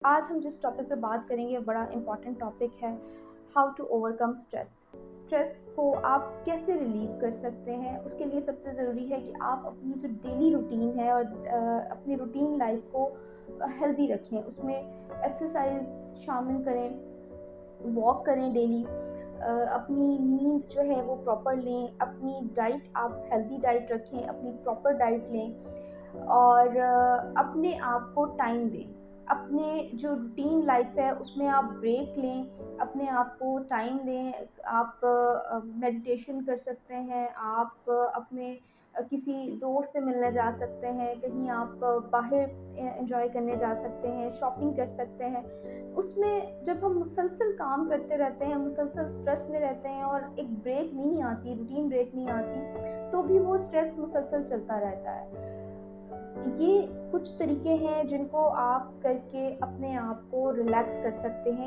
आज हम जिस टॉपिक पे बात करेंगे वो बड़ा इम्पॉर्टेंट टॉपिक है। How to overcome stress. Stress को आप कैसे रिलीव कर सकते हैं, उसके लिए सबसे ज़रूरी है कि आप अपनी जो डेली रूटीन है और अपनी रूटीन लाइफ को हेल्दी रखें। उसमें एक्सरसाइज शामिल करें, वॉक करें डेली, अपनी नींद जो है वो प्रॉपर लें, अपनी डाइट आप हेल्दी डाइट रखें, अपनी प्रॉपर डाइट लें और अपने आप को टाइम दें। अपने जो रूटीन लाइफ है उसमें आप ब्रेक लें, अपने आप को टाइम दें। आप मेडिटेशन कर सकते हैं, आप अपने किसी दोस्त से मिलने जा सकते हैं, कहीं आप बाहर एंजॉय करने जा सकते हैं, शॉपिंग कर सकते हैं। उसमें जब हम मुसलसल काम करते रहते हैं, मुसलसल स्ट्रेस में रहते हैं और एक ब्रेक नहीं आती, रूटीन ब्रेक नहीं आती, तो भी वो स्ट्रेस मुसलसल चलता रहता है। ये कुछ तरीके हैं जिनको आप करके अपने आप को रिलैक्स कर सकते हैं।